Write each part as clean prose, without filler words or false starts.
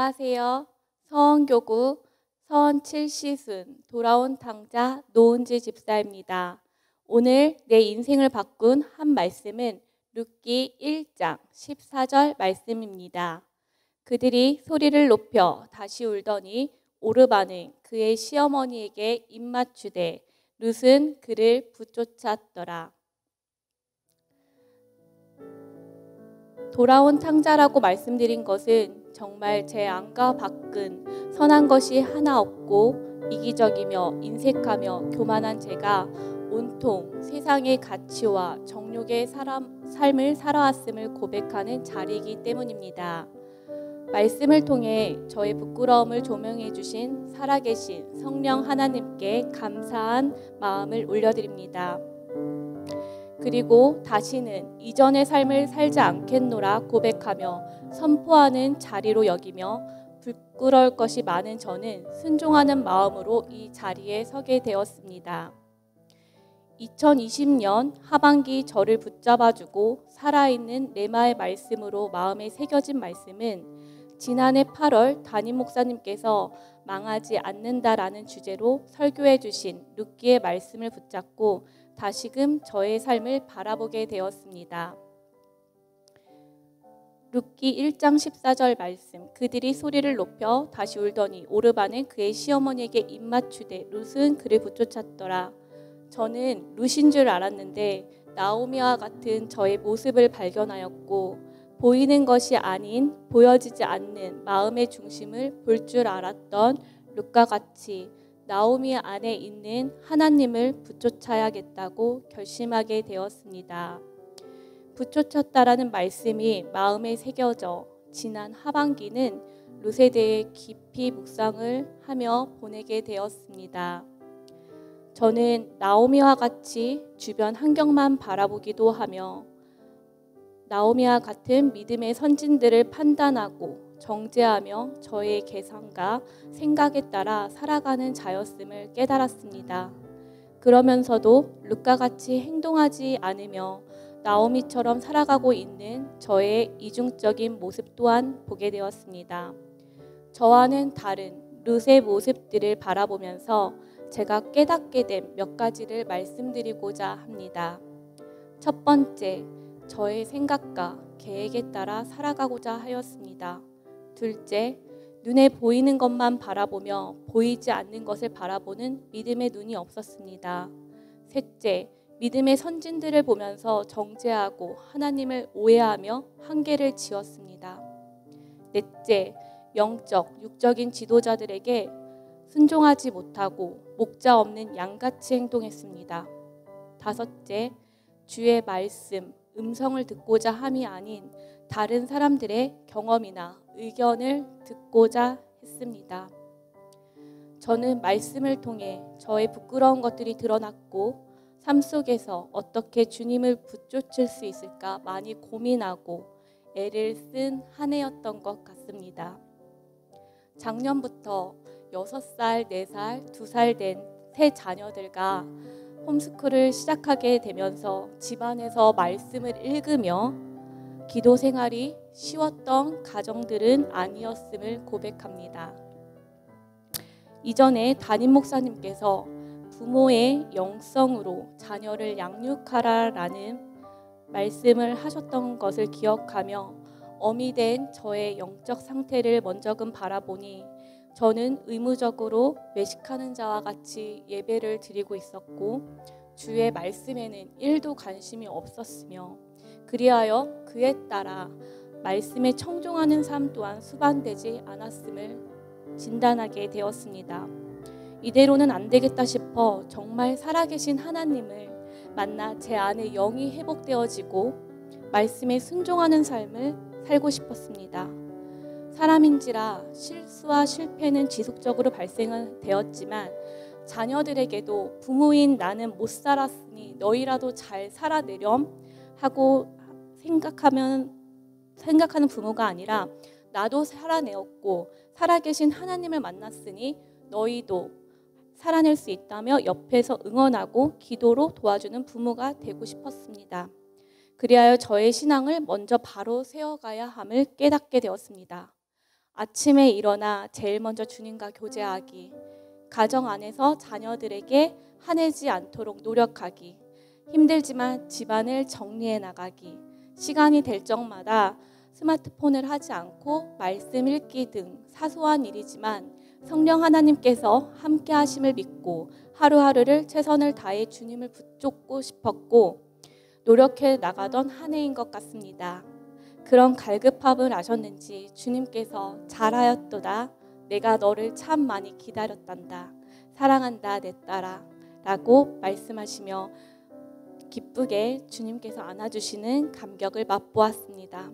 안녕하세요. 서원교구 서원 7시순 돌아온 탕자 노은지 집사입니다. 오늘 내 인생을 바꾼 한 말씀은 룻기 1장 14절 말씀입니다. 그들이 소리를 높여 다시 울더니 오르바는 그의 시어머니에게 입맞추되 룻은 그를 부쫓았더라. 돌아온 탕자라고 말씀드린 것은 정말 제 안과 밖은 선한 것이 하나 없고 이기적이며 인색하며 교만한 제가 온통 세상의 가치와 정욕의 삶을 살아왔음을 고백하는 자리이기 때문입니다. 말씀을 통해 저의 부끄러움을 조명해 주신 살아계신 성령 하나님께 감사한 마음을 올려드립니다. 그리고 다시는 이전의 삶을 살지 않겠노라 고백하며 선포하는 자리로 여기며 부끄러울 것이 많은 저는 순종하는 마음으로 이 자리에 서게 되었습니다. 2020년 하반기 저를 붙잡아주고 살아있는 레마의 말씀으로 마음에 새겨진 말씀은 지난해 8월 담임 목사님께서 망하지 않는다라는 주제로 설교해 주신 룻기의 말씀을 붙잡고 다시금 저의 삶을 바라보게 되었습니다. 룻기 1장 14절 말씀. 그들이 소리를 높여 다시 울더니 오르바는 그의 시어머니에게 입맞추되 룻은 그를 부쫓았더라. 저는 룻인 줄 알았는데 나오미와 같은 저의 모습을 발견하였고 보이는 것이 아닌 보여지지 않는 마음의 중심을 볼 줄 알았던 룻과 같이 나오미 안에 있는 하나님을 부쫓아야겠다고 결심하게 되었습니다. 부쫓았다라는 말씀이 마음에 새겨져 지난 하반기는 룻에 대해 깊이 묵상을 하며 보내게 되었습니다. 저는 나오미와 같이 주변 환경만 바라보기도 하며 나오미와 같은 믿음의 선진들을 판단하고 정죄하며 저의 계산과 생각에 따라 살아가는 자였음을 깨달았습니다. 그러면서도 룻과 같이 행동하지 않으며 나오미처럼 살아가고 있는 저의 이중적인 모습 또한 보게 되었습니다. 저와는 다른 룻의 모습들을 바라보면서 제가 깨닫게 된 몇 가지를 말씀드리고자 합니다. 첫 번째, 저의 생각과 계획에 따라 살아가고자 하였습니다. 둘째, 눈에 보이는 것만 바라보며 보이지 않는 것을 바라보는 믿음의 눈이 없었습니다. 셋째, 믿음의 선진들을 보면서 정죄하고 하나님을 오해하며 한계를 지었습니다. 넷째, 영적, 육적인 지도자들에게 순종하지 못하고 목자 없는 양같이 행동했습니다. 다섯째, 주의 말씀, 음성을 듣고자 함이 아닌 다른 사람들의 경험이나 의견을 듣고자 했습니다. 저는 말씀을 통해 저의 부끄러운 것들이 드러났고 삶 속에서 어떻게 주님을 붙쫓을 수 있을까 많이 고민하고 애를 쓴 한 해였던 것 같습니다. 작년부터 6살, 4살, 2살 된 세 자녀들과 홈스쿨을 시작하게 되면서 집안에서 말씀을 읽으며 기도 생활이 쉬웠던 가정들은 아니었음을 고백합니다. 이전에 담임 목사님께서 부모의 영성으로 자녀를 양육하라라는 말씀을 하셨던 것을 기억하며 어미 된 저의 영적 상태를 먼저금 바라보니 저는 의무적으로 외식하는 자와 같이 예배를 드리고 있었고 주의 말씀에는 1도 관심이 없었으며 그리하여 그에 따라 말씀에 청종하는 삶 또한 수반되지 않았음을 진단하게 되었습니다. 이대로는 안 되겠다 싶어 정말 살아계신 하나님을 만나 제 안에 영이 회복되어지고 말씀에 순종하는 삶을 살고 싶었습니다. 사람인지라 실수와 실패는 지속적으로 발생은 되었지만 자녀들에게도 부모인 나는 못 살았으니 너희라도 잘 살아내렴 하고 생각하는 부모가 아니라 나도 살아내었고 살아계신 하나님을 만났으니 너희도 살아낼 수 있다며 옆에서 응원하고 기도로 도와주는 부모가 되고 싶었습니다. 그리하여 저의 신앙을 먼저 바로 세워가야 함을 깨닫게 되었습니다. 아침에 일어나 제일 먼저 주님과 교제하기, 가정 안에서 자녀들에게 화내지 않도록 노력하기, 힘들지만 집안을 정리해 나가기, 시간이 될 적마다 스마트폰을 하지 않고 말씀 읽기 등 사소한 일이지만 성령 하나님께서 함께 하심을 믿고 하루하루를 최선을 다해 주님을 붙잡고 싶었고 노력해 나가던 한 해인 것 같습니다. 그런 갈급함을 아셨는지 주님께서 잘하였도다. 내가 너를 참 많이 기다렸단다. 사랑한다 내 딸아 라고 말씀하시며 기쁘게 주님께서 안아주시는 감격을 맛보았습니다.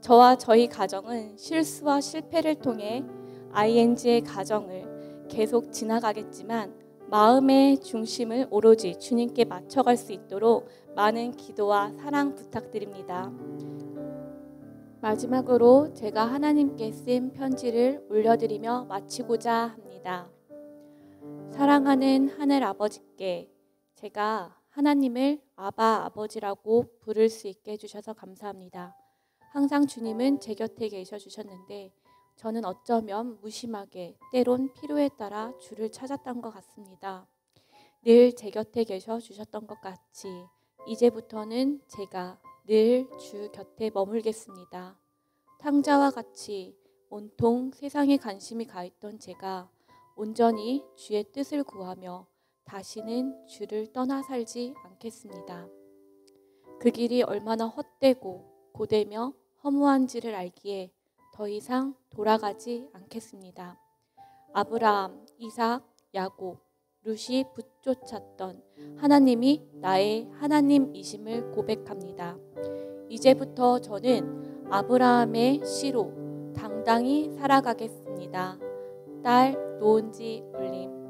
저와 저희 가정은 실수와 실패를 통해 ING의 가정을 계속 지나가겠지만 마음의 중심을 오로지 주님께 맞춰갈 수 있도록 많은 기도와 사랑 부탁드립니다. 마지막으로 제가 하나님께 쓴 편지를 올려드리며 마치고자 합니다. 사랑하는 하늘 아버지께 제가 하나님을 아바 아버지라고 부를 수 있게 해주셔서 감사합니다. 항상 주님은 제 곁에 계셔 주셨는데 저는 어쩌면 무심하게 때론 필요에 따라 주를 찾았던 것 같습니다. 늘 제 곁에 계셔 주셨던 것 같이 이제부터는 제가 늘 주 곁에 머물겠습니다. 탕자와 같이 온통 세상에 관심이 가 있던 제가 온전히 주의 뜻을 구하며 다시는 주를 떠나 살지 않겠습니다. 그 길이 얼마나 헛되고 고되며 허무한지를 알기에 더 이상 돌아가지 않겠습니다. 아브라함, 이삭, 야곱, 룻이 붙쫓았던 하나님이 나의 하나님이심을 고백합니다. 이제부터 저는 아브라함의 씨로 당당히 살아가겠습니다. 딸 노은지 올림.